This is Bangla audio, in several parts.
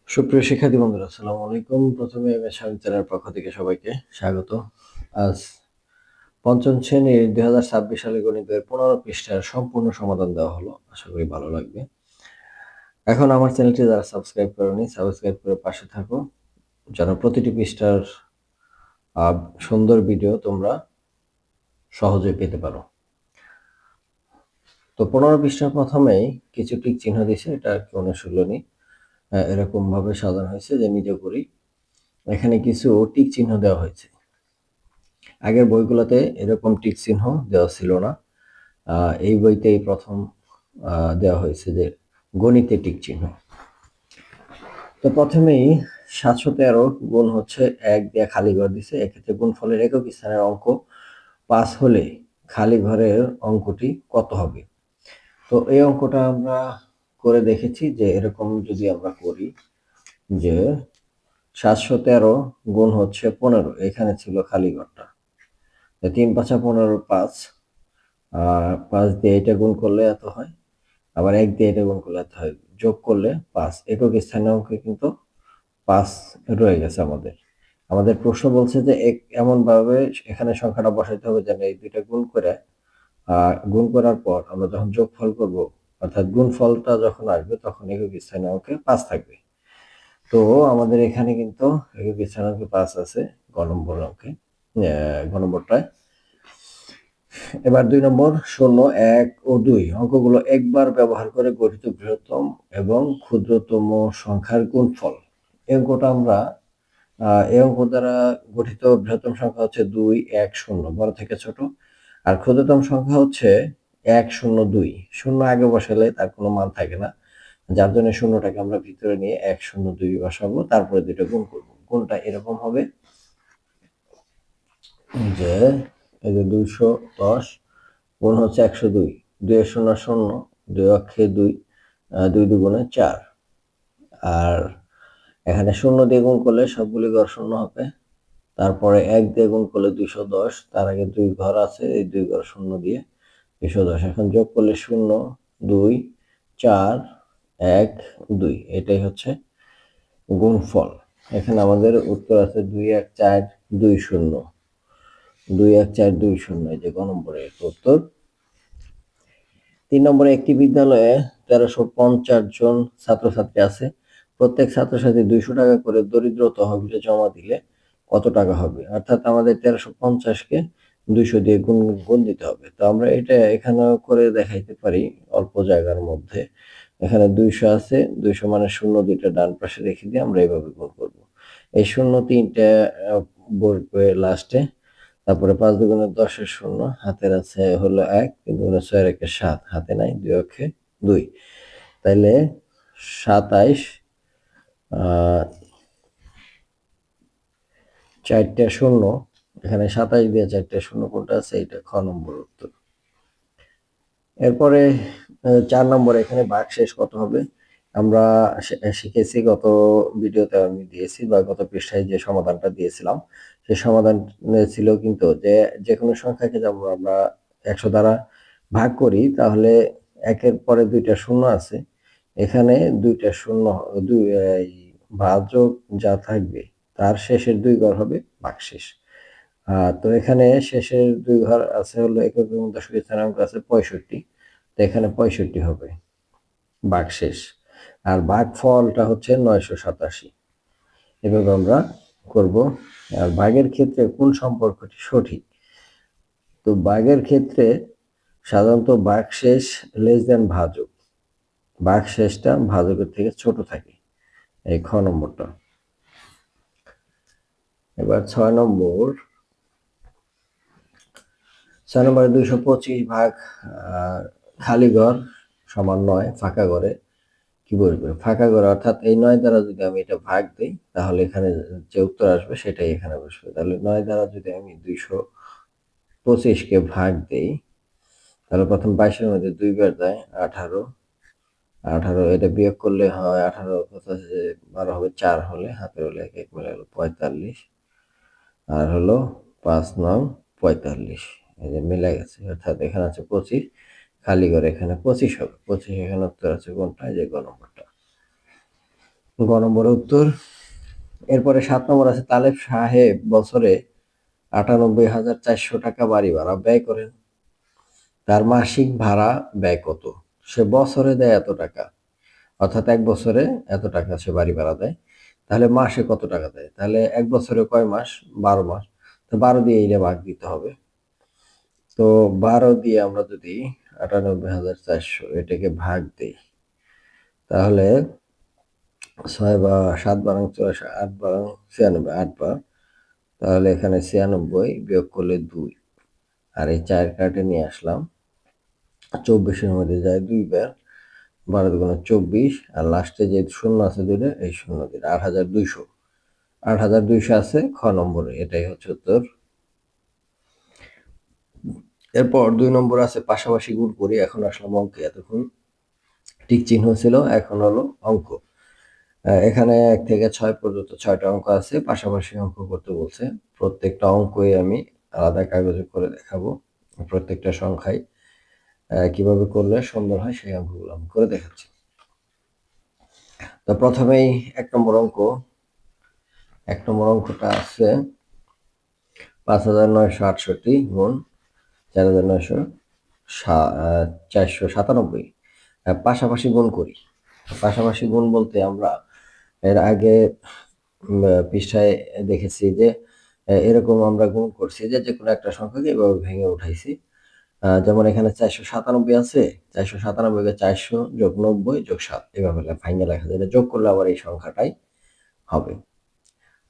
সুপ্রিয় শিক্ষার্থী বন্ধুরা, আসসালামু আলাইকুম। প্রথমে স্বামী চ্যানেলের পক্ষ থেকে সবাইকে স্বাগত। আজ পঞ্চম শ্রেণীর 2026 সালের গণিতের 15 পৃষ্ঠার সম্পূর্ণ সমাধান দেওয়া হলো। আশা করি ভালো লাগবে। এখন আমার চ্যানেলটি যারা সাবস্ক্রাইব করোনি, সাবস্ক্রাইব করে পাশে থাকো, যেন প্রতিটি পৃষ্ঠার সুন্দর ভিডিও তোমরা সহজে পেতে পারো। তো 15 পৃষ্ঠার প্রথমেই কিছু টিক চিহ্ন দিয়েছে, এটা আর কি অনুশীলনী। এরকম ভাবে সাজানো হয়েছে যে নিজে করি। এখানে কিছু টিক চিহ্ন দেওয়া হয়েছে। আগের বইগুলোতে এরকম টিক চিহ্ন দেওয়া ছিল না। এই বইতেই প্রথম দেওয়া হয়েছে যে গণিতে টিক চিহ্ন। তো প্রথমেই 713 গুণ হচ্ছে 1 দিয়ে খালি ঘর দিছে। এক্ষেত্রে গুণফলের একক স্থানের অঙ্ক 5 হলে খালি ঘরের অঙ্কটি কত হবে? তো এই অঙ্কটা আমরা করে দেখেছি যে এরকম যদি আমরা করি যে 713 গুণ হচ্ছে 15, এখানে ছিল খালি ঘরটা। 3 5 15 5, 5 দিয়ে এটা গুণ করলে এত হয়, আবার 1 দিয়ে এটা গুণ করলে এত হয়, যোগ করলে 5। একক স্থানীয় অঙ্কে কিন্তু 5 রয়ে গেছে আমাদের। আমাদের প্রশ্ন বলছে যে এমন ভাবে এখানে সংখ্যাটা বসাইতে হবে যেন এই দুইটা গুণ করার পর আমরা যখন যোগফল করব, অর্থাৎ গুণফলটা যখন আসবে তখন একক স্থানীয় অঙ্কে 5 থাকবে। তো আমাদের এখানে কিন্তু একক স্থানীয় অঙ্কে 5 আছে গ নম্বরটায়। এবার 2 নম্বর 0, 1 ও 2 অঙ্কগুলো একবার ব্যবহার করে গঠিত বৃহত্তম এবং ক্ষুদ্রতম সংখ্যার গুণফল। এই অঙ্কটা আমরা এই অঙ্ক দ্বারা গঠিত বৃহত্তম সংখ্যা হচ্ছে 2, 1, 0, বড় থেকে ছোট। আর ক্ষুদ্রতম সংখ্যা হচ্ছে 1, 0, 2। 0 আগে বসালে তার কোনো মান থাকে না, যার জন্য শূন্যটাকে আমরা ভিতরে নিয়ে 1, 0, 2 বসাবো, তারপরে দুটো গুণ করবো। গুণটা এরকম হবে যে এই যে 210 গুণ হচ্ছে 102, 2 এর 0 0, 2 অক্ষে 2, 2 দুগুণে 4। আর এখানে 0 দিয়ে গুণ করলে সবগুলি ঘর শূন্য হবে। তারপরে 1 দিয়ে গুণ করলে 210, তার আগে 2 ঘর আছে, এই 2 ঘর শূন্য দিয়ে 210। এখন যোগ করলে 0, 2, 4, 1, 2, এটাই হচ্ছে গুণফল। এখানে আমাদের উত্তর আছে 2, 1, 4, 2, 0, 2, 1, 4, 2, 0, এই যে গ নম্বরের উত্তর। 3 নম্বরে একটি বিদ্যালয়ে 1350 জন ছাত্রছাত্রী আছে। প্রত্যেক ছাত্রছাত্রী 200 টাকা করে দরিদ্র তহবিলে জমা দিলে কত টাকা হবে? অর্থাৎ আমাদের 1350-কে 200 দিয়ে গুণ দিতে হবে। তো আমরা এটা এখানেও করে দেখাইতে পারি অল্প জায়গার মধ্যে। এখানে 200 আছে, 200 মানে শূন্য দুইটা ডান পাশে রেখে দিয়ে আমরা এইভাবে গুণ করব। এই শূন্য তিনটা বসবে লাস্টে। তারপরে 5 দুগুণে 10 এর 0, হাতের আছে হলো 1, 3 দুগুণে 6 এর 1 7, হাতে নাই, 2 অক্ষে 2। তাইলে 27, 4টা 0, এখানে 27 দিয়ে 4টা 0 কোনটা আছে? এটা খ নম্বর উত্তর। এরপরে 4 নম্বরে এখানে ভাগশেষ কত হবে? আমরা শিখেছি, গত ভিডিওতে আমি দিয়েছি বা গত পৃষ্ঠায় যে সমাধানটা দিয়েছিলাম, সেই সমাধান ছিল কিন্তু যে কোনো সংখ্যাকে যখন আমরা 100 দ্বারা ভাগ করি তাহলে 1-এর পরে 2টা শূন্য আছে, এখানে 2টা শূন্য, এই ভাজক যা থাকবে তার শেষের 2 ঘর হবে ভাগশেষ। তো এখানে শেষের 2 ঘর আছে হলো একক এবং দশক স্থানাঙ্ক আছে 65, তো এখানে 65 হবে ভাগশেষ। আর ভাগফলটা হচ্ছে 987। এভাবে আমরা করব। আর ভাগের ক্ষেত্রে কোন সম্পর্কটি সঠিক? তো ভাগের ক্ষেত্রে সাধারণত ভাগশেষ লেস দেন ভাজক, ভাগশেষটা ভাজকের থেকে ছোট থাকে, এই খ নম্বরটা। এবার 6 নম্বর 225 ভাগ খালি ঘর সমান 9, ফাঁকা ঘরে কি বসবে? ফাঁকা ঘরে অর্থাৎ এই 9 দ্বারা যদি আমি এটা ভাগ দিই তাহলে এখানে যে উত্তর আসবে সেটাই এখানে বসবে। তাহলে 9 দ্বারা যদি আমি 225-কে ভাগ দিই তাহলে প্রথম 22-এর মধ্যে 2 বার যায় 18, 18 এটা বিয়োগ করলে হয় 18, 12 হবে 4, হলে হাতের হলে 1 1 মিলে হলো 45, আর হলো 5 9 45, এই যে মিলে গেছে। অর্থাৎ এখানে আছে 25, খালি ঘরে এখানে 25 হবে। 25 এখানে উত্তর আছে কোনটা? এই যে গ নম্বরটা। গ নম্বরের উত্তর। এরপরে 7 নম্বর আছে, তালেব সাহেব বছরে 98,400 টাকা বাড়ি ভাড়া ব্যয় করেন। তার মাসিক ভাড়া ব্যয় কত? সে বছরে দেয় এত টাকা, অর্থাৎ এক বছরে এত টাকা সে বাড়ি ভাড়া দেয়। তাহলে মাসে কত টাকা দেয়? তাহলে এক বছরে কয় মাস? 12 মাস। তো 12 দিয়ে এটা ভাগ দিতে হবে। তো 12 দিয়ে আমরা যদি 98,400 এটাকে ভাগ দিই, তাহলে 6 বা 7 বারং 84, 8 বারং 96, 8 বার। তাহলে এখানে 96 বিয়োগ করলে 2, আর এই 4 কাটে নিয়ে আসলাম, 24-এর মধ্যে যায় 2 বার, 12 দুগুণে 24, আর লাস্টে যে শূন্য আছে দুইটা, এই শূন্য দিলে 8,200। 8,200 আছে খ নম্বরে, এটাই হচ্ছে উত্তর। এরপর 2 নম্বর আছে পাশাপাশি গুণ করি। এখন আসলাম অঙ্কে, এতক্ষণ টিক চিহ্ন ছিল, এখন হলো অঙ্ক। এখানে 1 থেকে 6 পর্যন্ত 6টা অঙ্ক আছে, পাশাপাশি অঙ্ক করতে বলছে। প্রত্যেকটা অঙ্কই আমি আলাদা কাগজে করে দেখাবো, প্রত্যেকটা সংখ্যায় কিভাবে করলে সুন্দর হয় সেই অঙ্কগুলো আমি করে দেখাচ্ছি। তো প্রথমেই 1 নম্বর অঙ্ক। 1 নম্বর অঙ্কটা আছে 5,968 গুণ 4,497। পাশাপাশি গুণ করি। পাশাপাশি গুণ বলতে আমরা এর আগে পৃষ্ঠায় দেখেছি যে এরকম আমরা গুণ করছি যে কোনো একটা সংখ্যাকে এভাবে ভেঙে উঠাইছি। যেমন এখানে 497 আছে, 497 কে 400 যোগ 90 যোগ 7 এভাবে ভাঙে লেখা যায়, যোগ করলে আবার এই সংখ্যাটাই হবে।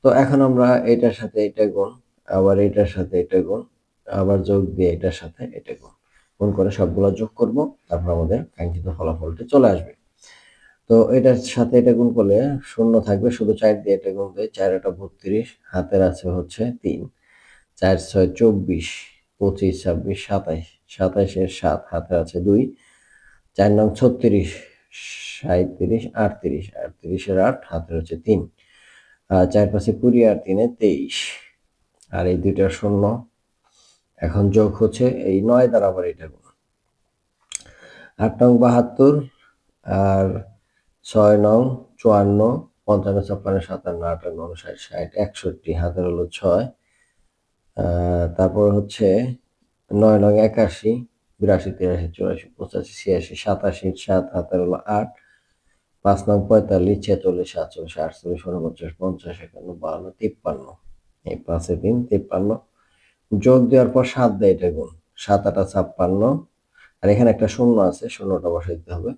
তো এখন আমরা এটার সাথে এটা গুণ, আবার এটার সাথে এটা গুণ, আবার যোগ দিয়ে এটার সাথে এটা গুণ, গুণ করে সবগুলো যোগ করব, তারপর আমাদের কাঙ্ক্ষিত ফলাফলটি চলে আসবে। তো এটার সাথে এটা গুণ করলে শূন্য থাকবে, শুধু 4 দিয়ে এটা গুণ দেয়, 4 এটা 32, হাতের আছে হচ্ছে 3, 4 6 24, 25 26 27, 27 7, হাতের আছে 2, 4 9 36, 37 38, 38 8, হাতের হচ্ছে 3, 4 5 20 আর 3 23, আর এই দুইটা শূন্য। এখন যোগ হচ্ছে এই 9 দ্বারা আবার এটা গুণ, 8 নং 72, আর 6 নং 54, 55 56 57 58 59 60 61, হাতের হলো 6, তারপর হচ্ছে 9 নং 81, 82 83 84 85 86 87 7, হাতের হলো 8, 5 নং 45 46 47 48 49 50 51 52 53, এই 5 এ 3 53, যোগ দেওয়ার পর 7 দেয় এটা গুণ, 7 8 56, আর এখানে একটা শূন্য আছে, শূন্যটা বসাই দিতে হবে।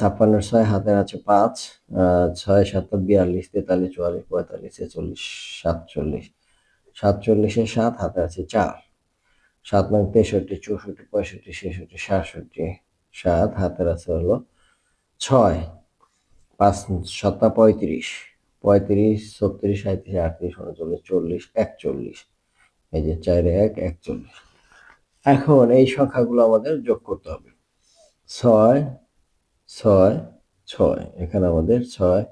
56 6, হাতের আছে 5, 6 7 42 43 44 45 46 47, 47 7, হাতে আছে 4, 7 নং 63 64 65 66 67 7, হাতের আছে হলো 6, 5 7 35 35 36 37 38 39 40 41, এই যে 4 1 41। এখন এই সংখ্যাগুলো আমাদের যোগ করতে হবে। 6 6 6, এখানে আমাদের 6,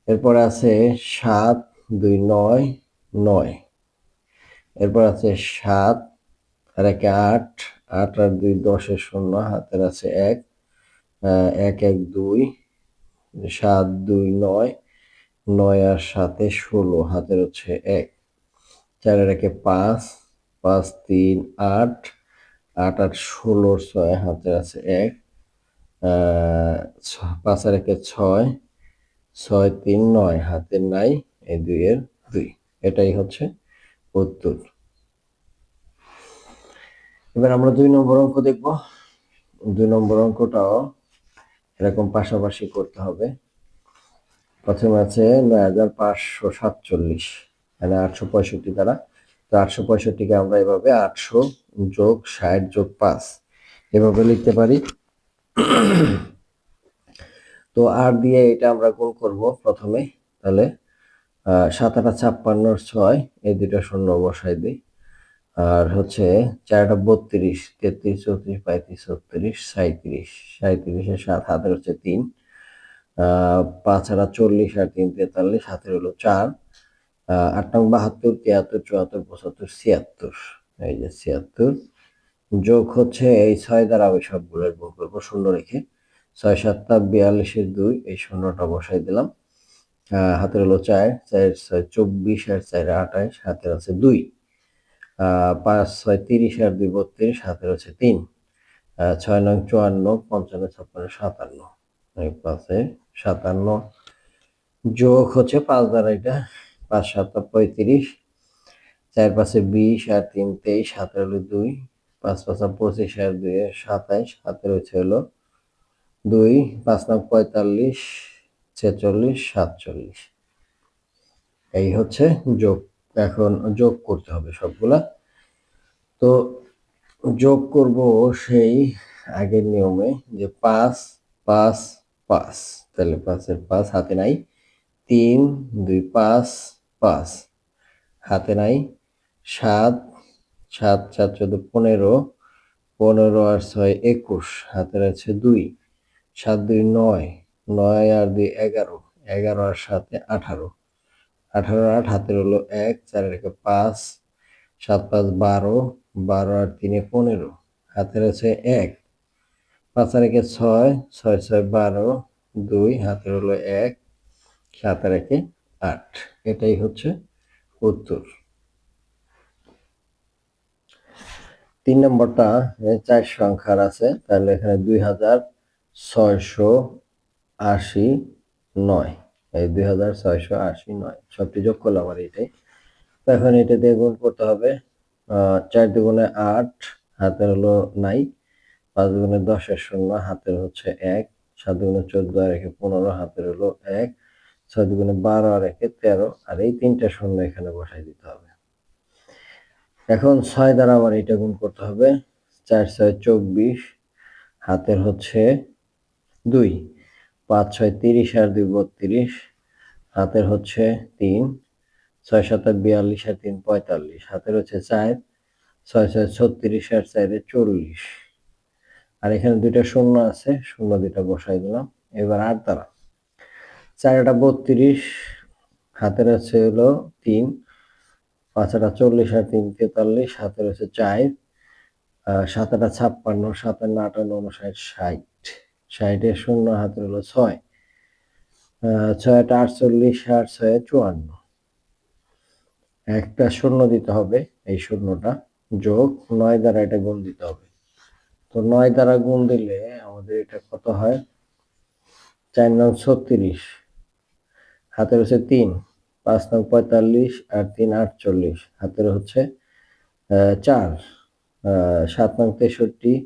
এরপর আছে 7 2 9 9, এরপর আছে 7 আর 1 8, 8 আর 2 10 এর শূন্য, হাতের আছে 1, 1 1 2, 7 2 9, 9 আর 7 16, হাতের হচ্ছে 1, 4 আর 1 5, 5 3 8, 8 আর 16 6, হাতের আছে 1, 5 আর 1 6, 6 3 9, হাতের নাই, এই 2 এর 2, এটাই হচ্ছে উত্তর। এবার আমরা 2 নম্বর অঙ্ক দেখব। 2 নম্বর অঙ্কটাও এরকম পাশাপাশি করতে হবে। প্রথমে আছে 9,547, মানে 865 দ্বারা। তো 865-কে আমরা এভাবে 800 যোগ 60 যোগ 5 এভাবে লিখতে পারি। তো আর দিয়ে এটা আমরা গুণ করব প্রথমে, তাহলে 7 8 56 6, এই দুটো শূন্য বসাই দিই, আর হচ্ছে 4 8 32 33 34 35 36 37, 37 এর 7, হাতের হচ্ছে 3, 5 আর 40 আর 3 43, হাতের হলো 4, 8 নং 72 73 74 75 76, এই যে 76, যোগ হচ্ছে এই 6 দ্বারা আমি সবগুলোর গুণ করবো শূন্য রেখে, 6 7 42 2 এই শূন্যটা বসাই দিলাম। হাতের হলো 4 4 6 24 আর 4 28 হাতের আছে 2। 5 6 30 আর 2 32 হাতের হচ্ছে 3। 6 9 54 55 56 57 এই 5 57 যোগ হচ্ছে 5 দ্বারা এটা 5 7 35 4 5 20 আর 3 23 হাতের হলো 2 5 5 25 আর 2 27 হাতের হলো 2 5 9 45 46 47 এই হচ্ছে যোগ। এখন যোগ করতে হবে সবগুলা। তো যোগ করব সেই আগের নিয়মে যে 5 5 5 তাহলে 5 এর 5 হাতে নাই, 3 2 5 5 হাতে নাই, 7 7 4 14 15 15 আর 6 21 হাতের আছে 2 7 2 9 9 আর 2 11 11 আর 7 18 18 আর 8 হাতের হলো 1 4 আর 5 7 5 12 12 আর 3 15 হাতের আছে 1 5 আর 6 6 6 12 2 হাতের হলো 1 7 আর 8 এটাই হচ্ছে উত্তর। 3 নম্বরটা 4 সংখ্যার আছে, তাহলে এখানে 2689 এই 2689 সবটি যোগ করলাম আর এটাই। তো এখন এটা দিয়ে গুণ করতে হবে। 4 দুগুণে 8 হাতের হলো নাই, 5 দুগুণে 10 এর 0 হাতের হচ্ছে 1, 7 দুগুণে 14 আর 1 15 হাতের হলো 1, 6 দুগুণে 12 আর 1 13 আর এই তিনটা শূন্য এখানে বসাই দিতে হবে। এখন 6 দ্বারা আবার এটা গুণ করতে হবে। 4 6 24 হাতের হচ্ছে 2, 5 6 30 আর 2 32 হাতের হচ্ছে 3, 6 7 42 আর 3 45 হাতের হচ্ছে 4, 6 6 36 আর 4 40 আর এখানে দুইটা শূন্য আছে, শূন্য দুইটা বসাই দিলাম। এবার 8 দ্বারা 4 32 হাতের আছে হলো 3, 5 40 আর 3 43 হাতের হচ্ছে 4, 7 56 7 58 59 60 60 এর শূন্য হাতের হলো 6, 6 48 আর 6 54 একটা শূন্য দিতে হবে, এই শূন্যটা যোগ 9 দ্বারা এটা গুণ দিতে হবে। তো 9 দ্বারা গুণ দিলে আমাদের এটা কত হয়? 4 9 36 হাতের হচ্ছে 3, 5 9 45 আর 3 48 হাতের হচ্ছে 4, 7 9 63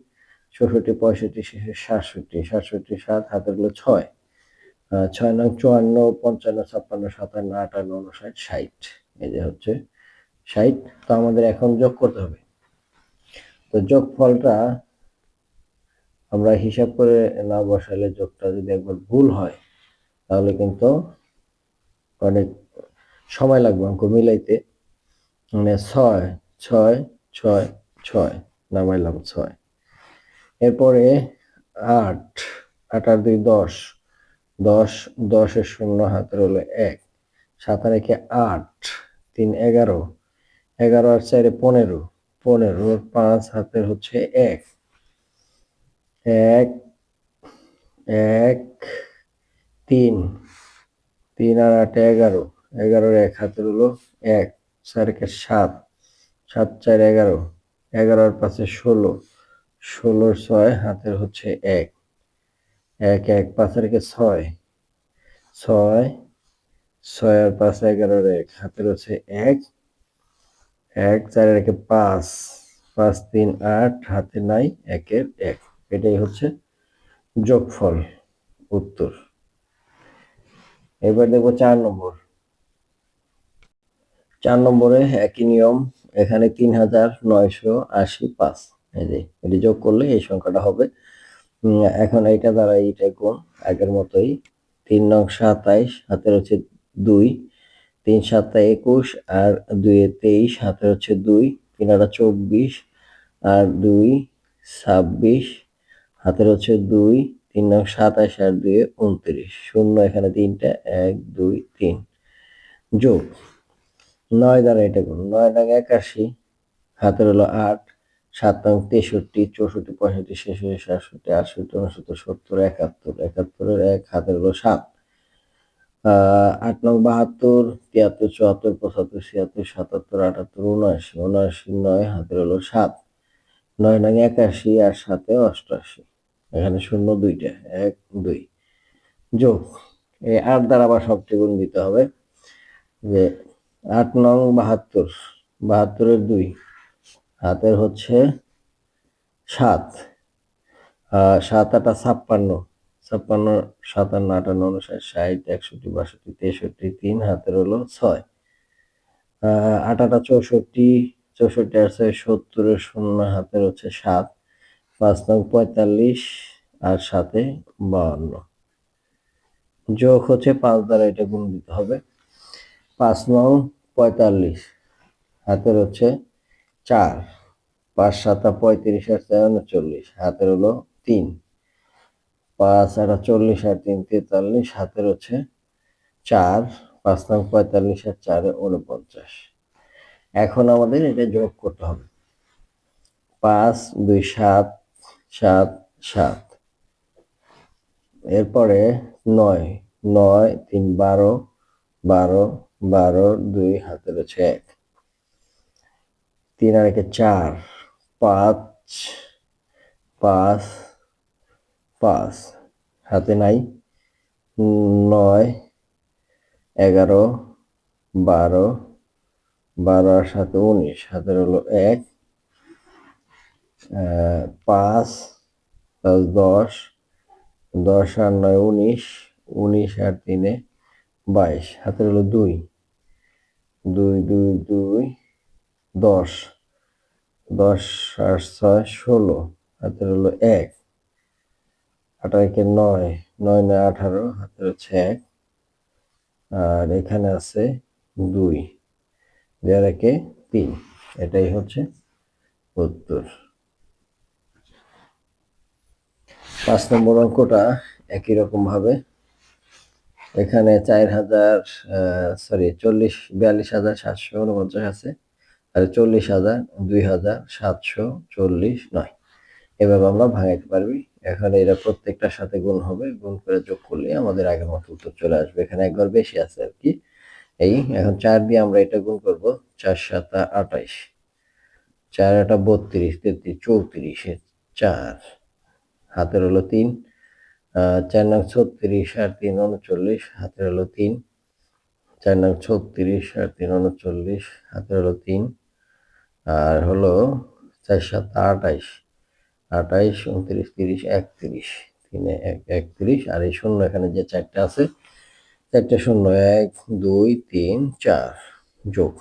64 65 67 67 7 হাতের হলো 6, 6 9 54 55 56 57 58 59 60 এই যে হচ্ছে 60। তো আমাদের এখন যোগ করতে হবে। তো যোগফলটা আমরা হিসাব করে না বসালে যোগটা যদি একবার ভুল হয় তাহলে কিন্তু অনেক সময় লাগবে অঙ্ক মিলাইতে। মানে 6 6 6 6 নামাইলাম 6, এরপরে 8 8 আর 2 10 10 10 এর শূন্য হাতের হলো 1, 7 আর 1 8 3 11 11 আর 4 15 15 5 হাতের হচ্ছে 1 1 1 3 3 আর 8 11 11 আর 1 হাতের হলো 1 4 একে 7 7 4 11 11 আর 5 16 16 6 হাতের হচ্ছে 1 1 1 5 আর 6 6 6 আর 5 11 আর 1 হাতের হচ্ছে 1 1 4 আর 5 5 3 8 হাতে নাই 1 এর 1 এটাই হচ্ছে যোগফল উত্তর। এবার দেখবো 4 নম্বর। 4 নম্বরে একই নিয়ম, এখানে 3985 এই যে এটি যোগ করলে এই সংখ্যাটা হবে। এখন এইটা দ্বারা এইটা গুণ আগের মতোই। 3 নং 27 হাতের হচ্ছে 2, 3 7 21 আর 2 23 হাতের হচ্ছে 2, 3 24 আর 2 26 হাতের হচ্ছে 2, 3 নং 27 আর 2 29 শূন্য এখানে তিনটা 1 2 3 যোগ 9 দ্বারা এটা গুণ 9 নং 81 হাতের হলো 8, 7 নং 63, 64, 65, 66, 67, 68, 69, 70, 71, 71-এর 1 হাতের হলো 7। 8 নং 72, 73, 74, 75, 76, 77, 78, 79, 79, 9 হাতের হলো 7। 9 নং 81 আর 7-এ 88, এখানে শূন্য দুইটা, 1 2 যোগ এই 8 দ্বারা আবার সবটি গুণ দিতে হবে, যে 8 নং 72, 72-এর 2 হাতের হচ্ছে 7, 7 8 56, 56, 57, 58, 59, 60, 61, 62, 63 হাতের হলো 6, 8 8 64, 64 আর 6 70-এর 0 হাতের হচ্ছে 7, 5 নং 45 আর 7-এ 52 যোগ হচ্ছে 5 দ্বারা এটা গুণ দিতে হবে। 5 নং 45 হাতের হচ্ছে 4, 5 7 35 আর 4 39 হাতের হলো 3, 5 8 40 আর 3 43 হাতের হচ্ছে 4, 5 নং 45 আর 4-এ 49। এখন আমাদের এটা যোগ করতে হবে। 5 2 7 7 7, এরপরে 9 9 3 12 12 12 2 হাতের হচ্ছে 1, 3 আর 1 4, 5 5 5 হাতে নাই, 9 11 12 12 আর 7 19 হাতের হলো 1, 5 প্লাস 10 10 আর 9 19 19 আর 3-এ 22 হাতের হলো 2 2 2 2 10 10 আর 6 16 হাতের হলো 1, 8 আর 1 9 9 9 18 হাতের হচ্ছে 1, আর এখানে আছে 2 2 আর 1 3, এটাই হচ্ছে উত্তর। 5 নম্বর অঙ্কটা একই রকম ভাবে, এখানে 42,749 আছে, আর 40,000 2,740 নয়, এভাবে আমরা ভাঙাইতে পারবি। এখানে এরা প্রত্যেকটার সাথে গুণ হবে, গুণ করে যোগ করলে আমাদের আগের মতো উত্তর চলে আসবে। এখানে একবার বেশি আছে আর কি। এই এখন 4 দিয়ে আমরা এটা গুণ করব, 4 7 28, 4 8 32, 33, 34, 4 হাতের হলো 3, 4 নং 36 আর 3 39 হাতের হলো 3, 4 নং 36 আর 3 39 হাতের হলো 3, আর হলো 4 7 28, 28 29 30 31, 3 1 31, আর এই শূন্য এখানে যে 4টা আছে, 4টা শূন্য, 1 2 3 4 যোগ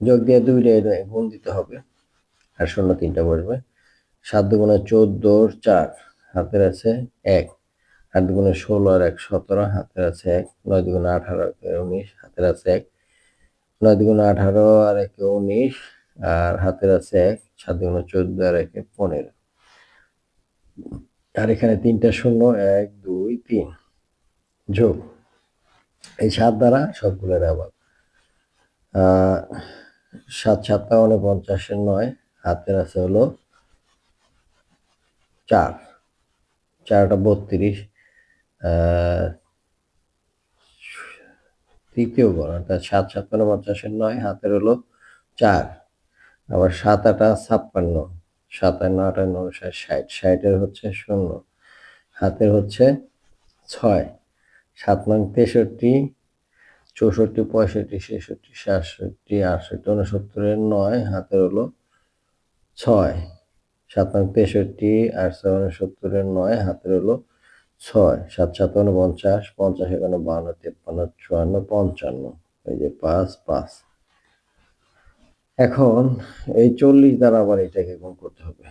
যোগ দিয়ে 2 গুণ দিতে হবে, আর শূন্য 3টা বসবে। 7 দুগুণে 14 4 হাতের আছে 1, 8 দুগুণে 16 আর 1 17 হাতের আছে 1, 9 দুগুণে 18 আর 19 হাতের আছে 1, 9 দুগুণে 18 আর 1 19 আর হাতের আছে 1, 7 দুগুণে 14 আর 1 15, আর এখানে 3টা শূন্য, 1 2 3 যোগ এই 7 দ্বারা সবগুলোর আবার 7 7 49 9 হাতের আছে হলো 4, 4টা 32, তৃতীয় গণ অর্থাৎ 7 7 49 9 হাতের হলো 4, আবার 7 8 56, 57 58 60 60-এর হচ্ছে 0 হাতের হচ্ছে 6, 7 নং 63 64 65 66 67 68 69-এর 9 হাতের হলো 6, 7 নং 63 আর 69-এর 9 হাতের হলো 6, 7 7 49 50 51 52 53 54 55, এই যে 5 5। এখন এই 40 দ্বারা আবার এটাকে গুণ করতে হবে।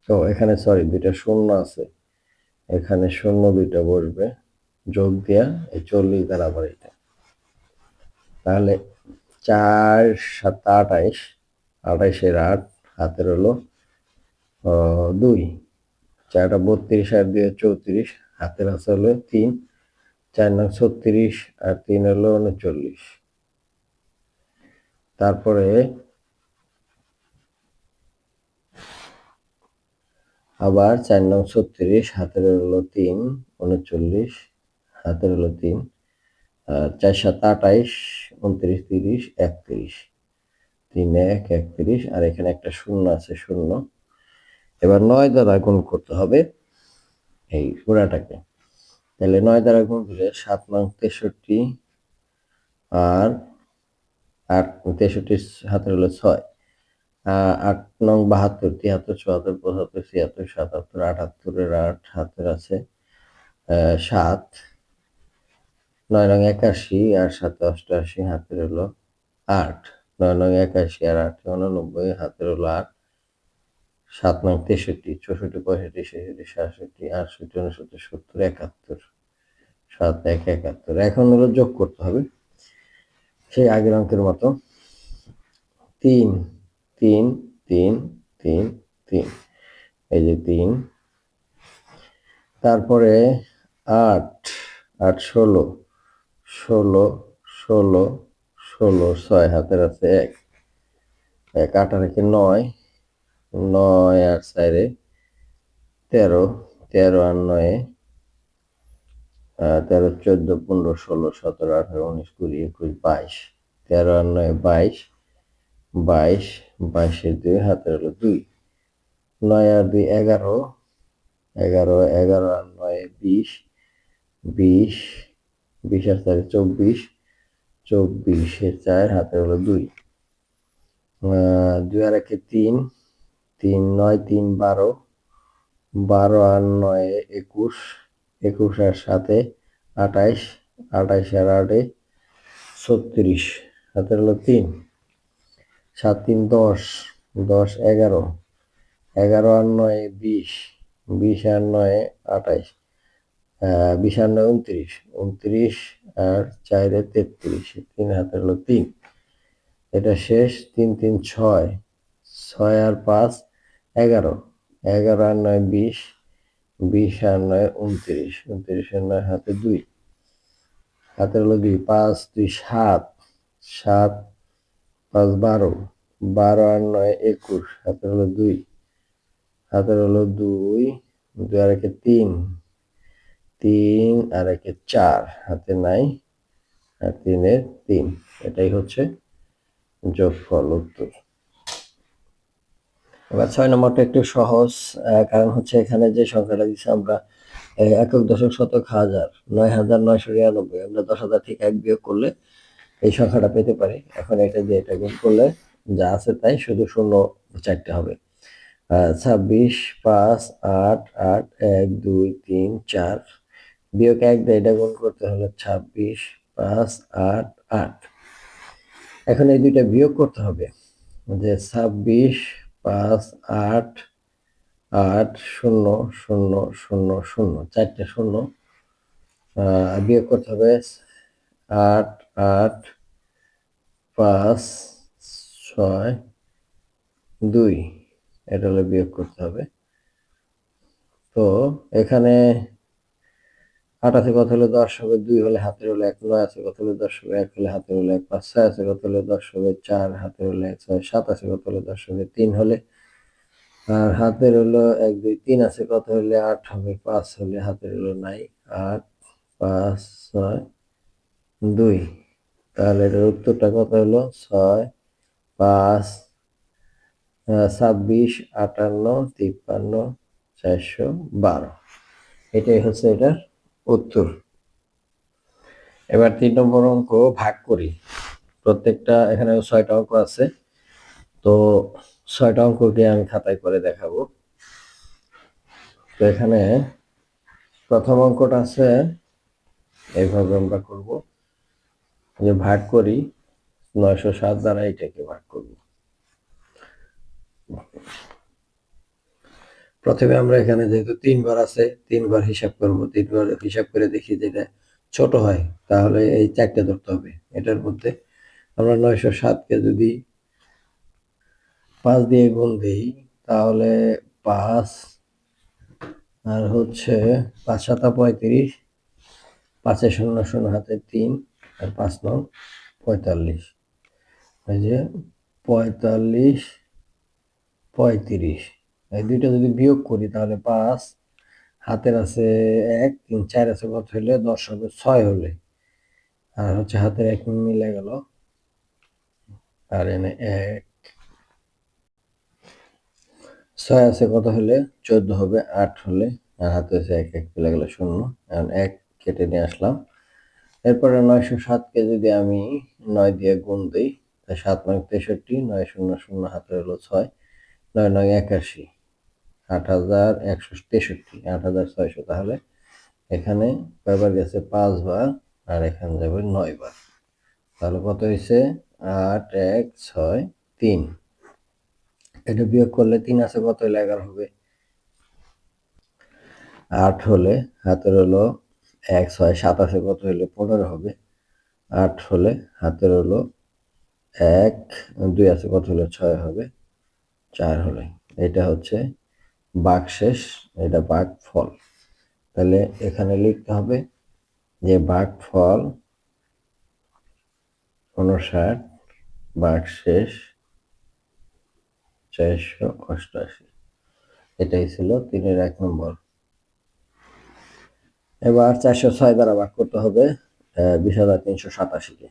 তো এখানে সরি 2টা শূন্য আছে, এখানে শূন্য 2টা বসবে, যোগ দিয়া এই 40 দ্বারা আবার এটা, তাহলে 4 7 28, 28-এর 8 হাতের হলো 2, 4টা 32 আর 2 34 হাতের আছে হলো 3, 4 নং 36 আর 3 হলো 39, তারপরে আবার 4 নং 36, হাতের হলো 3, 39, হাতের হলো 3, 4 7 28, 29, 30, 31, 3 1 31, আর এখানে একটা শূন্য আছে, শূন্য। এবার 9 দ্বারা গুণ করতে হবে এই পুরাটাকে। তাহলে 9 দ্বারা গুণ করলে 7 নং 63, আর 8 63 হাতের হলো 6, 8 নং 72, 73, 74, 75, 76, 77, 78 এর 8 হাতের আছে 7, 9 নং 81 আর 7 88 হাতের হলো 8, 9 নং 81 আর 8 89 হাতের হলো 8, 7 নং 63, 64, 65, 66, 67, 68, 69, 70, 71, 7 1 71। এখন হলো যোগ করতে হবে সেই আগের অঙ্কের মতো, 3 3 3 3 3, এই যে 3, তারপরে 8 8 16 16 16 16, 6 হাতের আছে 1, 1 8 আর 9, 9 আর 4 13, 13 আর 9 13 14 15 16 17 18 19 20 21 22, 13 আর 9 22, 22 22 এর 2 হাতের হলো 2, 9 আর 2 11, 11 11 আর 9 20, 20 20 আর 4 24, 24 এর 4 হাতের হলো 2, 2 আর 1 3, 3 9 3 12, 12 আর 9 21, 21 আর 7 28, 28 আর 8 36, হাতের হলো 3, 7 3 10, 10 11, 11 আর 9 20, 20 আর 9 28, 20 আর 9 29, 29 আর 4 33, 3 হাতের হলো 3, এটা শেষ। 3 3 6, 6 আর 5 11, 11 আর 9 20, 20 আর 9 29, 29 আর 9 হাতে 2, হাতের হলো 2, 5 2 7, 7 5 12, 12 আর 9 21, হাতের হলো 2, হাতের হলো 2, 2 আর 1 3, 3 আর 1 4, হাতে নাই, আর 3 এর 3। এটাই হচ্ছে যোগফল, উত্তর। এবার 6 নম্বরটা একটু সহজ, কারণ হচ্ছে এখানে যে সংখ্যাটা দিচ্ছে আমরা একক দশক শতক হাজার 9999, আমরা 10,000 থেকে 1 বিয়োগ করলে এই সংখ্যাটা পেতে পারি। এখন এটা দিয়ে এটা গুণ করলে যা আছে তাই, শুধু শূন্য 4টে হবে। 26 5 8 8 1 2 3 4, বিয়োগ 1 দিয়ে এটা গুণ করতে হলে 26 5 8 8। এখন এই দুইটা বিয়োগ করতে হবে, যে 26 5 8 8 0 0 0 0, 4টে শূন্য, বিয়োগ করতে হবে 8 8 5 6 2, এটা হলে বিয়োগ করতে হবে। তো এখানে 8 আছে কত হলে 10 হবে, 2 হলে হাতের হলে 1, 9 আছে কত হলে 10 হবে, 1 হলে হাতের হলে 1, 5 6 আছে কত হলে 10 হবে, 4 হাতের হলে 1, 6 7 আছে কত হলে 10 হবে, 3 হলে, আর হাতের হলো 1 2 3 আছে কত হলে 8 হবে, 5 হলে হাতের হলো নাই, 8 5 6 2। তাহলে এটার উত্তরটা কত হলো 6 5 26 58 53 412। এটাই হচ্ছে এটার উত্তর। এবার 3 নম্বর অঙ্ক ভাগ করি। প্রত্যেকটা এখানে 6টা অঙ্ক আছে, তো 6টা অঙ্ককে আমি খাতায় করে দেখাবো। তো এখানে প্রথম অঙ্কটা আছে এইভাবে আমরা করব, যে ভাগ করি 907 দ্বারা এটাকে ভাগ করব। প্রথমে আমরা এখানে যেহেতু 3 বার আছে, 3 বার হিসাব করব, 3 বার হিসাব করে দেখি যেটা ছোট হয় তাহলে এই 4টে ধরতে হবে। এটার মধ্যে আমরা 907কে যদি 5 দিয়ে গুণ দিই তাহলে 5 আর হচ্ছে 5 7 35, 5 0 0 হাতে 3, আর 5 9 45, এই যে 45 35, এই দুইটা যদি বিয়োগ করি তাহলে 5, হাতের আছে 1, 3, 4 আছে কত হলে 10 হবে 6 হলে, আর হচ্ছে হাতের 1 মিলে গেল, আর এনে 1, 6 আছে কত হলে 14 হবে 8 হলে, আর হাতে আছে 1 1 মিলে গেল 0, এখন 1 কেটে নিয়ে আসলাম। এরপরে 907কে যদি আমি 9 দিয়ে গুণ দিই, 7 9 63, 9 0 0 হাতে হলো 6, 9 9 81, 8163, 8600, তাহলে এখানে কয়বার গেছে 5 বার, আর এখানে যাবে 9 বার, তাহলে কত হয়েছে 8 1 6 3। এটা বিয়োগ করলে 3 আছে কত হলে 11 হবে, 8 হলে হাতের হলো 1 6 7 আছে কত হলে 15 হবে, 8 হলে হাতের হলো 1 2 আছে কত হলে 6 হবে, 4 হলে। এটা হচ্ছে ভাগশেষ, এটা ভাগফল। তাহলে এখানে লিখতে হবে যে ভাগফল 59 ভাগশেষ 488। এটাই ছিল 3-এর 1 নম্বর। এবার 406 দ্বারা ভাগ করতে হবে 20,387-কে।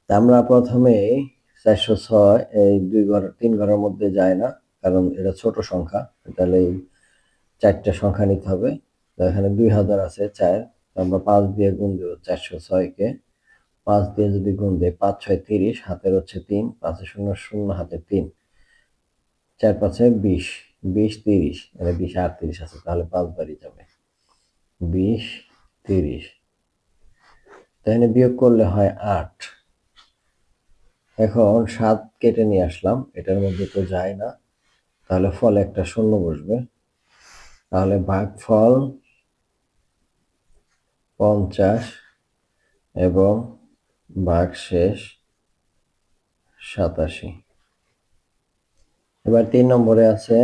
আমরা প্রথমে 406 এই 2 ঘর 3 ঘরের মধ্যে যায় না, কারণ এটা ছোট সংখ্যা, তাহলে এই 4টা সংখ্যা নিতে হবে। তো এখানে 2000 আছে 4, আমরা 5 দিয়ে গুণ দেব 406-কে, 5 দিয়ে যদি গুণ দেই 5 6 30, হাতের হচ্ছে 3, 5 0 0 হাতে 3, 4 5 20, 20 30, মানে 20 38 আছে, তাহলে 5 বারই যাবে 20 30, তাহলে বিয়োগ করলে হয় 8। এখন 7 কেটে নিয়ে আসলাম, এটার মধ্যে তো যায় না, তাহলে ফলে একটা শূন্য বসবে, তাহলে ভাগফল 50 এবং ভাগশেষ 87। এবার 3 নম্বরে আছে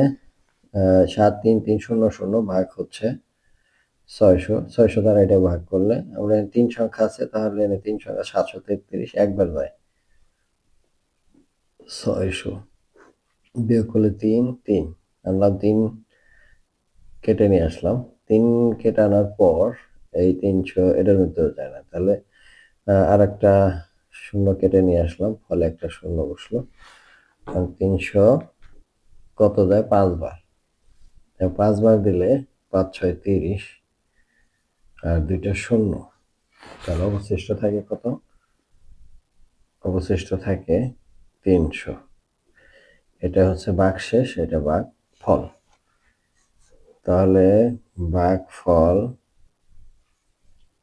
7 3 3 0 0 ভাগ হচ্ছে 600, 600 দ্বারা এটা ভাগ করলে আমরা 3 সংখ্যা আছে, তাহলে 3 সংখ্যা 733 একবার যায় 600, বিয়োগ করলে 3 3, আমরা 3 কেটে নিয়ে আসলাম, 3 কেটে আনার পর এই 300 এটার মধ্যেও যায় না, তাহলে আর একটা শূন্য কেটে নিয়ে আসলাম, ফলে একটা শূন্য বসলো, 300 কত যায় 5 বার, 5 বার দিলে 5 6 30, আর দুইটা শূন্য, তাহলে অবশিষ্ট থাকে কত, অবশিষ্ট থাকে 300। এটা হচ্ছে ভাগশেষ, এটা ভাগফল। তাহলে ভাগফল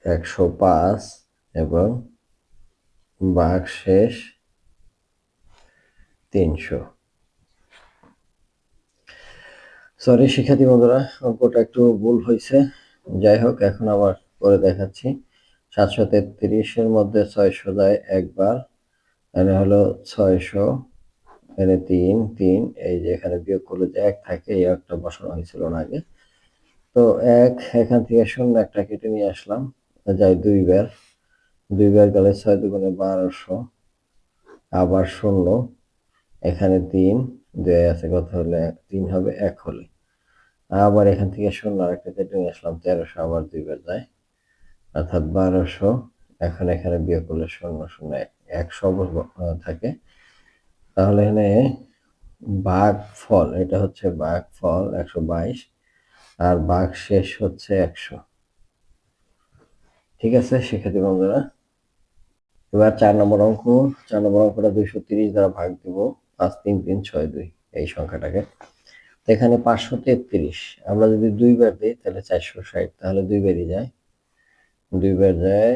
105 এবং ভাগশেষ 300। সরি শিক্ষার্থী বন্ধুরা, অঙ্কটা একটু ভুল হয়েছে, যাই হোক এখন আবার করে দেখাচ্ছি। 733-এর মধ্যে 600 যায় একবার, এখানে হলো 600, এখানে 3 3, এই যে এখানে বিয়োগ করলে যে 1 থাকে, এই একটা বসানো হয়েছিল না আগে, তো 1 এখান থেকে শূন্য একটা কেটে নিয়ে আসলাম, যাই 2 বার, 2 বার গেলে 6 দুগুণে 1200, আবার শূন্য, এখানে 3 2 আছে কত হলে 3 হবে 1 হলে, আবার এখান থেকে শূন্য আরেকটা কেটে নিয়ে আসলাম 1300, আবার 2 বার যায়, অর্থাৎ 1200, এখন এখানে বিয়োগ করলে শূন্য শূন্য 100 থাকে, তাহলে এখানে ভাগফল, এটা হচ্ছে ভাগফল 122, আর ভাগশেষ হচ্ছে 100। ঠিক আছে শিক্ষার্থী বন্ধুরা, এবার 4 নম্বর অঙ্ক। 4 নম্বর অঙ্কটা 230 দ্বারা ভাগ দিব 5 3 3 6 2 এই সংখ্যাটাকে। তো এখানে 533, আমরা যদি 2 বার দিই তাহলে 460, তাহলে 2 বারই যায়, 2 বার যায়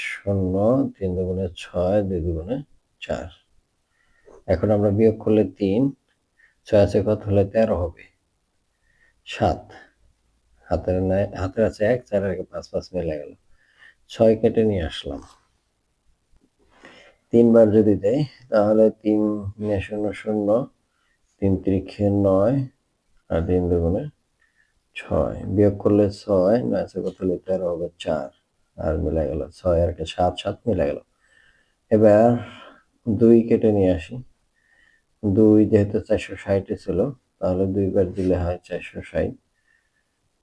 0, 3 দুগুণে 6, 2 দুগুণে 4। এখন আমরা বিয়োগ করলে 3, 6 আছে কত হলে 13 হবে, 7 হাতের আছে 1, 4 আর 5 5 মিলে গেল, 6 কেটে নিয়ে আসলাম, 3 বার যদি দেয় তাহলে 3 0 0, 3 তিরিখে 9, আর 3 দুগুণে 6, বিয়োগ করলে 6, 9 আছে কত হলে 13 হবে 4, আর মিলে গেল 6 আর 7 7 মিলে গেল। এবার 2 কেটে নিয়ে আসি, 2 যেহেতু 460 ছিল, তাহলে 2 বার দিলে হয় 460।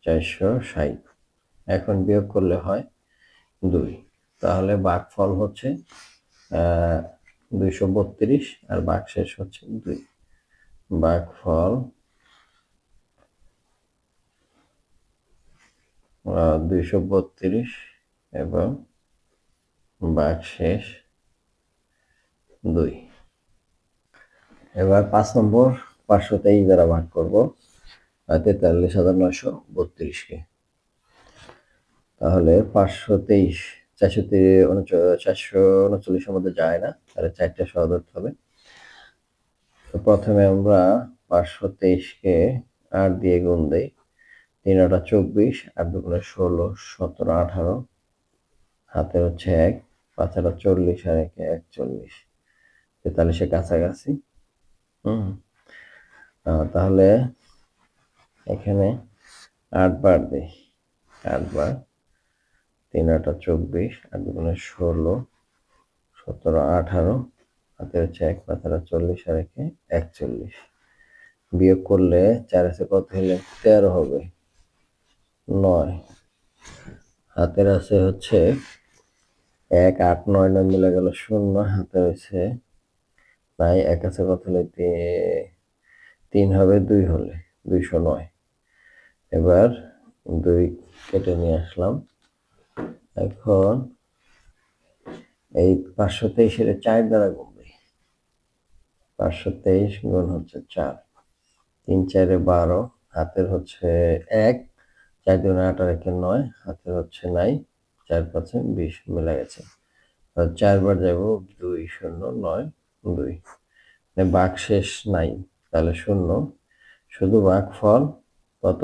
460 এখন বিয়োগ করলে হয় 2। তাহলে ভাগফল হচ্ছে 232 আর ভাগশেষ হচ্ছে 2। ভাগফল 232 এবং ভাগশেষ 2। এবার 5 নম্বর 523 দ্বারা ভাগ করব 43,932 কে। তাহলে 523 439 মধ্যে যায় না, তাহলে 4টা সহ ধরতে হবে। তো প্রথমে আমরা 523 কে 8 দিয়ে গুণ দেই। 3 8 24, 8 2 16, 17 18, হাতে হচ্ছে 1, 5 8 40 আর 1 41, 43-এর কাছাকাছি। তাহলে এখানে 8 বার দিই। 8 বার, 3 8 24, 8 2 16, 17 18, হাতে হচ্ছে 1, 5 8 40 আর 1 41। বিয়োগ করলে 4 আছে কত হলে 13 হবে। 9 হাতের আছে হচ্ছে 1 8 9 9 মিলে গেল 0, হাতে হয়েছে নাই, 1 আছে কত হলে 3 হবে, 2 হলে 209। এবার 2 কেটে নিয়ে আসলাম। এখন এই 523-এর 4 দ্বারা গুণ দিই। 523 গুণ হচ্ছে 4, 3 4 12, হাতের হচ্ছে 1, 4 2 8 আর 1 9, হাতের হচ্ছে নাই, 4 5 20 মিলে গেছে। 4 বার যাব, 2 0 9 2, ভাগশেষ নাই, তাহলে 0, শুধু ভাগফল কত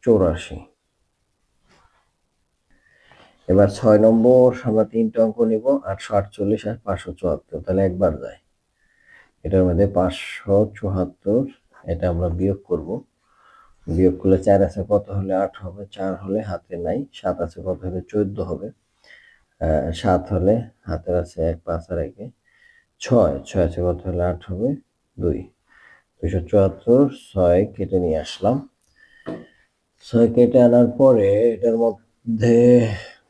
84। এবার 6 নম্বর আমরা 3টে অঙ্ক নিব, 848 আর 574, তাহলে একবার যায়। এটার মধ্যে 574, এটা আমরা বিয়োগ করব। বিয়োগ করলে 4 আছে কত হলে 8 হবে, 4 হলে হাতে নাই, 7 আছে কত হলে 14 হবে, 7 হলে হাতের আছে 1 5 আর 1 6, 6 আছে কত হলে 8 হবে 2। 274, 6 কেটে নিয়ে আসলাম। 6 কেটে আনার পরে এটার মধ্যে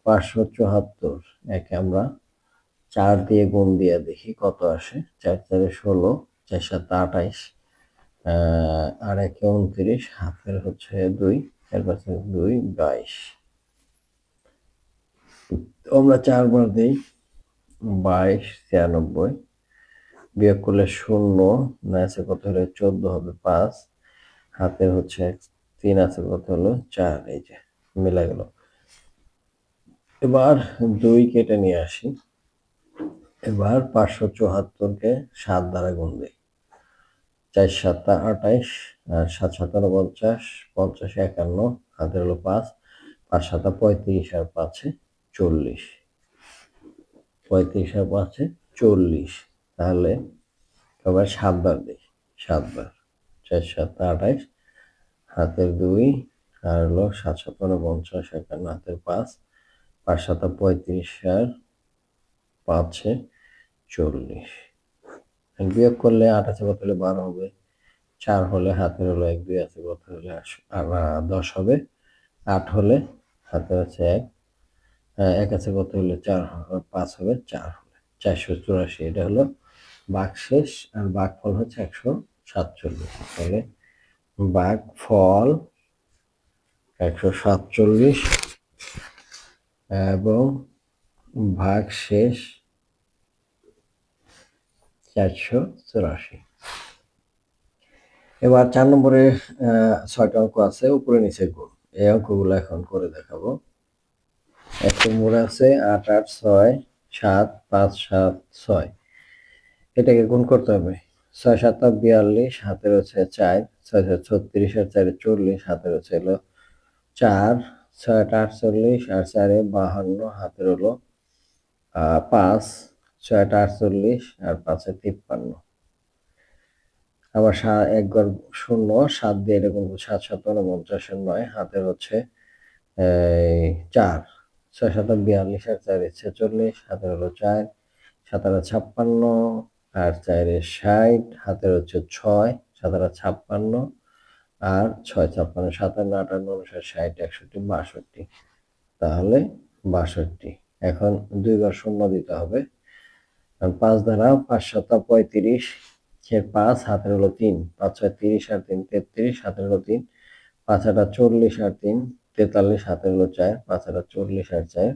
574 একে আমরা 4 দিয়ে গুণ দিয়ে দেখি কত আসে। 4 4 16, 4 7 28, আর 1 29, হাতের হচ্ছে 2, এর পাশে 2 22। আমরা 4 বার দিই, 22 96, বিয়োগ করলে 0, না আছে কত হলে 14 হবে 5, হাতের হচ্ছে 3 আছে কত হলো 4, এই যে মিলে গেল। এবার 2 কেটে নিয়ে আসি। এবার 574-কে 7 দ্বারা গুণ দিই। 4 7 28, আর 7 7 49, 50 51, হাতের হলো 5, 5 7 35 আর 5 40, 35 আর 5 40। তাহলে আবার 7 বার দিই, 7 বার, 4 7 28, হাতের 2, আর হলো 7 7 49 51, হাতের 5, 5 7 35 আর 5 40। বিয়োগ করলে 8 আছে কত হলে 12 হবে, 4 হলে হাতের হলো 1 2 আছে কত হলে 10 হবে, 8 হলে হাতের আছে 1, 1 আছে কত হলে 4 5 হবে, 4 হলে 484। এটা হলো ভাগশেষ, আর ভাগফল হচ্ছে 147। তাহলে ভাগফল 147 এবং ভাগশেষ 484। এবার 4 নম্বরে 6টা অঙ্ক আছে, উপরে নিচে গুণ। এই অঙ্কগুলো এখন করে দেখাবো। 1 নম্বরে আছে 8 8 6 7 5 7 6, এটাকে গুণ করতে হবে। 6 7 42, হাতের হচ্ছে 4, 6 6 36 আর 4 40, হাতের হচ্ছে হলো 4, 6 8 48 আর 4 52, হাতের হলো 5, 6 8 48 আর 5 53। আবার একবার 0, 7 দিয়ে এটা গুণ 7 7 49 আর 9, হাতের হচ্ছে 4, 6 7 42 আর 4 46, হাতের হলো 4, 7 56, আর 4 60, হাতের হচ্ছে 6, 7 56, আর 6 56, 57 58 59 60 61 62, তাহলে 62। এখন 2 বার শূন্য দিতে হবে। 5 দ্বারা 5 7 35, 5 হাতের হলো 3, 5 6 30 আর 3 33, হাতের হলো 3, 5 8 40 আর 3 43, হাতের হলো 4, 5 8 40 আর 4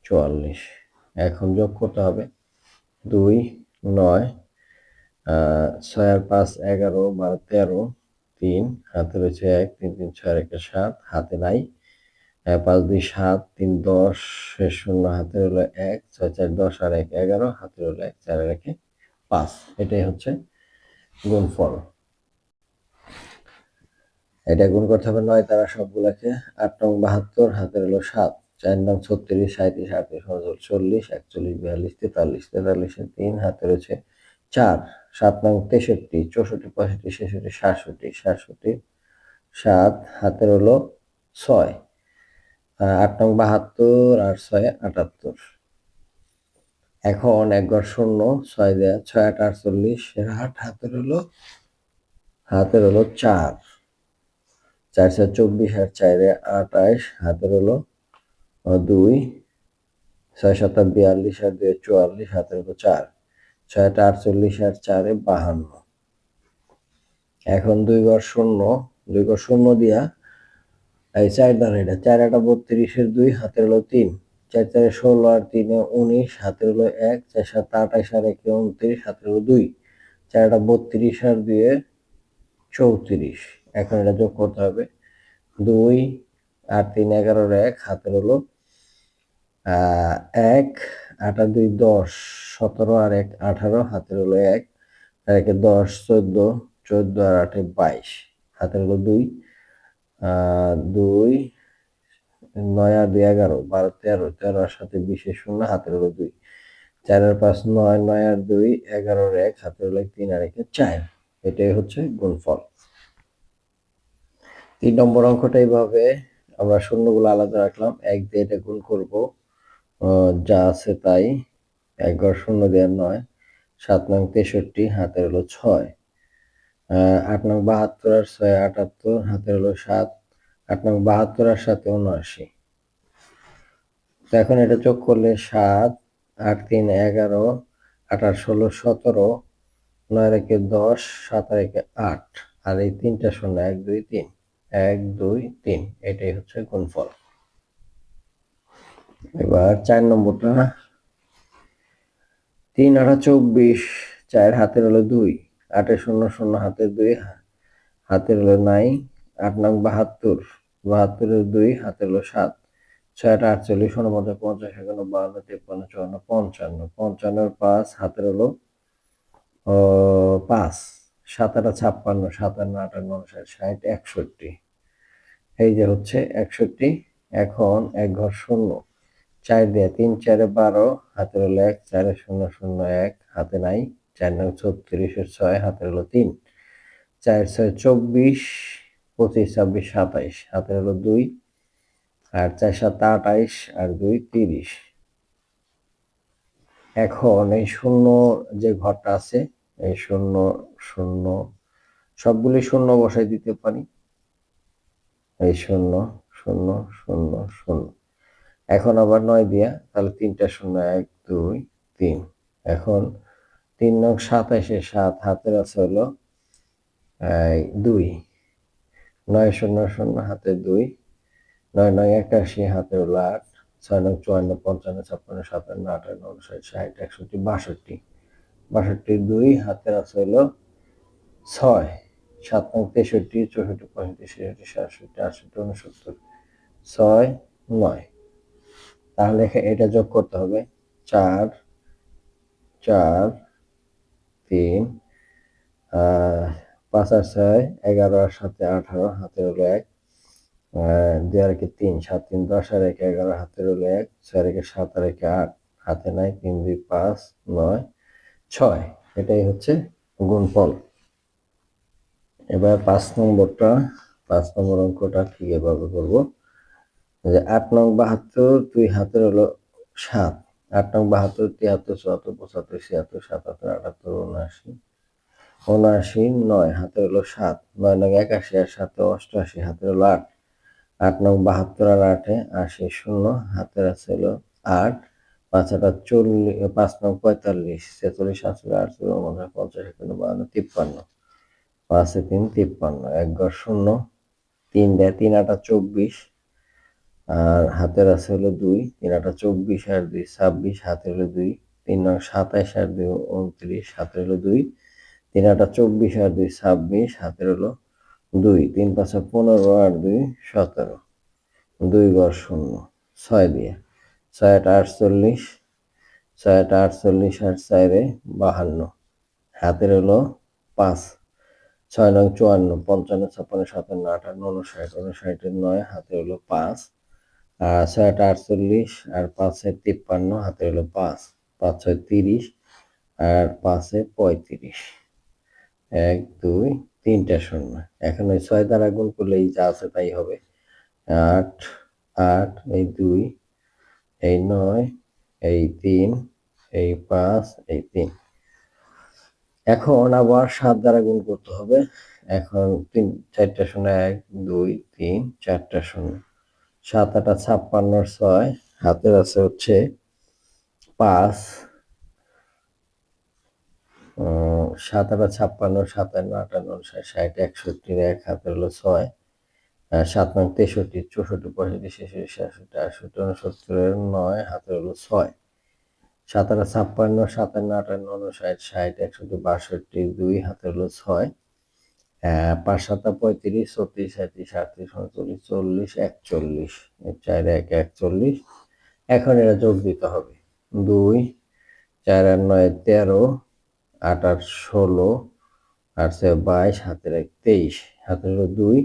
44। এখন যোগ করতে হবে 2 9, 6 আর 5 11, 12 13, 3 হাতে রয়েছে 1, 3 3 6 আর 1 7, হাতে নাই, 5 2 7, 3 10, 0 হাতের হলো 1, 6 4 10 আর 1 11, হাতের হলো 1, 4 আর 1 5। এটাই হচ্ছে গুণফল। এটা গুণ করতে হবে 9 দ্বারা সবগুলাকে। 8 নং 72, হাতের হলো 7, 4 নং 36 37 38 39 40 41 42 43 43 এর 3, হাতের হচ্ছে 4, 7 নং 63 64 65 66 67 7, হাতের হলো 6, 8 নং 72 আর 6 78। এখন এক ঘর শূন্য, 6 দেয়া, 6 8 48 এর 8, হাতের হলো 4, 4 4 24 আর 4 28, হাতের হলো 2, 6 7 42 আর 2 44, হাতের হলো 4, 6 8 48 আর 4 52। এখন 2 ঘর শূন্য দিয়া এই 4 দ্বারা এটা 4 8 32 এর 2, হাতের হলো 3, 4 4 16 আর 3 19, হাতের হলো 1, 4 7 28 আর 1 29, হাতের হলো 2, 4 8 32 আর 2 34। এখন এটা যোগ করতে হবে 2 আর 3 11 এর 1, হাতের হলো 1, 8 আর 2 10, 17 আর 1 18, হাতের হলো 1, আর 1 10 14, 14 আর 8 22, হাতের হলো 2, 2 9 আর 2 11, 12 13, 13 আর 7 20 শূন্য, হাতের হলো 2, 4 আর 5 9, 9 আর 2 11 আর 1, হাতের হলো 3 আর 1 4। এটাই হচ্ছে গুণফল। 3 নম্বর অঙ্কটা এইভাবে আমরা শূন্যগুলো আলাদা রাখলাম, 1 দিয়ে এটা গুণ করব, যা আছে তাই। 1 ঘর শূন্য দেওয়ার 9, 7 নং 63, হাতের হলো 6, 8 নং 72 আর 6 78, হাতের হলো 7, 8 নং 72 আর 7 79। তো এখন এটা যোগ করলে 7, 8 3 11, 8 8 16 17, 9 1 10, 7 আর 1 8, আর এই 3টা শূন্য 1 2 3, 1 2 3, এটাই হচ্ছে গুণফল। এবার 4 নম্বরটা, 3 8 24, 4 হাতের হলো 2, 8 0 0 হাতের 2, হাতের হলো 9, 8 নং 72, 72 এর 2, হাতের হলো 7, 6 8 48 49 50 51 52 53 54 55, 55 এর 5, হাতের হলো 5, 7 8 56, 57 58 59 60 61। এই যে হচ্ছে 61। এখন এক ঘর শূন্য, 4 দিয়ে 3 4 12, হাতের হলো 1, 4 0 0 1, হাতে নাই, 4 নং 36 এর 6, হাতের হলো 3, 4 6 24, 25 26 27, হাতের হলো 2, আর 4 7 28 আর 2 30। এখন এই শূন্য যে ঘরটা আছে, এই শূন্য শূন্য সবগুলি শূন্য বসাই দিতে পারি, এই শূন্য শূন্য শূন্য শূন্য। এখন আবার 9 দিয়া, তাহলে 3টা শূন্য 1 2 3। এখন 3 নং 27 7, হাতের আছে হলো 2, 9 0 0 হাতে 2, 9 9 81, হাতের হলো 8, 6 নং 54 55 56 57 58 59 60 61 62, 2, হাতের আছে হলো 6, 7 নং 63 64 65 66 67 68 69 6 9। তাহলে এটা যোগ করতে হবে 4 4 3, 5 আর 6 11 আর 7 18, হাতের হলো 1, 2 আর 3 7 3 10 আর 1 11, হাতের হলো 1, 6 আর 7 আর 8, হাতে নাই, 3 2 5 9 6। এটাই হচ্ছে গুণফল। এবার 5 নম্বরটা, 5 নম্বর অঙ্কটা ঠিক এভাবে করবো যে 8 নং 72, 2 হাতের হলো 7, 8 নং 72, 73, 74, 75, 76, 77, 78, 79, 79, 9 হাতে হলো 7, 9 নং 81 আর 7 88 হাতে হলো 8, 8 নং 72 আর 8 80, 0 হাতের আছে হলো 8, 5 8 40, 5 নং 45, 46, 47, 48, 49, 50, 51, 52, 5 3 53, 1 ঘর 0, 3 দেয় 3 8 24, আর হাতের আছে হলো 2, 3 8 24 আর 2 26, হাতের হলো 2, 3 নং 27 আর 2 29, হাতের হলো 2, 3 8 24 আর 2 26, হাতের হলো 2, 3 5 15 আর 2 17, 2 ঘর 0, 6 দিয়ে 6 8 48, 6 8 48 আর 4 52, হাতের হলো 5, 6 নং 54, 55, 56, 57, 58, 59, 59, 9 হাতের হলো 5, আর 6 8 48 আর 5 53, হাতের হলো 5, 5 6 30 আর 5 35, 1 2 3টা 0। এখন ওই 6 দ্বারা গুণ করলে এই যা আছে তাই হবে, 8 8, এই 2, এই 9, এই 3, এই 5, এই 3। এখন আবার 7 দ্বারা গুণ করতে হবে। এখন 4টা 0, 1 2 3 4টা 0, 7 8 56, 6 হাতের আছে হচ্ছে 5, 7 8 56, 57, 58, 60, 61, 1 হাতের হলো 6, 7 নং 63, 64, 65, 66, 67, 68, 69, 9 হাতের হলো 6, 7 8 56, 57, 58, 59, 60, 61, 62 হাতের হলো 6, 5 7 35, 36, 37, 38, 39, 40, 41, 4 1 41। এখন এটা যোগ দিতে হবে, 2 4 আর 9 13, 8 8 16, 8 6 22, হাতের 1 23, হাতের হলো 2,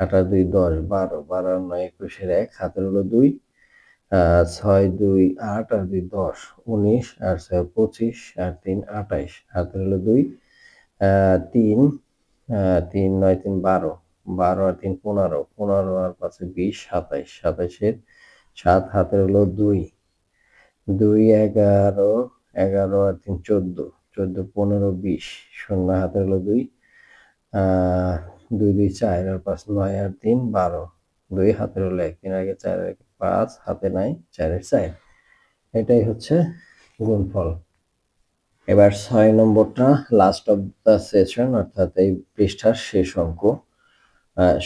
8 আর 2 10, 12, 12 আর 9 21, 1 হাতের হলো 2, 6 2 8 আর 2 10, 19 আর 6 25 আর 3 28, হাতের হলো 2, 3 3 9 3 12, 12 আর 3 15, 15 আর 5 20, 27, 27 এর 7 হাতের হলো 2, 2 11, 11 আর 3 14, 14 15 20, 0 হাতের হলো 2, 2 2 4 আর 5 9 আর 3 12, 2 হাতের হলো 1, 3 আগে 4 আগে 5, হাতে নাই 4 এর 4। এটাই হচ্ছে গুণফল। এবার 6 নম্বরটা লাস্ট অফ দ্য সেশন, অর্থাৎ এই পৃষ্ঠার শেষ অঙ্ক।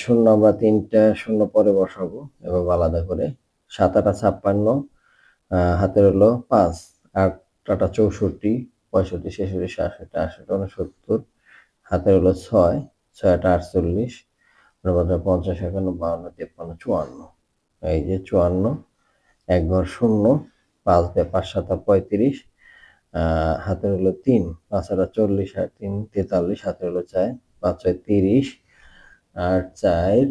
0 আমরা 3টা 0 পরে বসাবো এভাবে আলাদা করে। 7 8 56, হাতের হলো 5, 8 8 64, 65 66 67 68 69, হাতের হলো 6, 6 8 48, 49 50 51 52 53 54, এই যে 54, 1 ঘর 0, 5 দিয়ে 5 7 35, হাতের হলো 3, 5 8 40 আর 3 43, হাতের হলো 4, 5 6 30 আর 4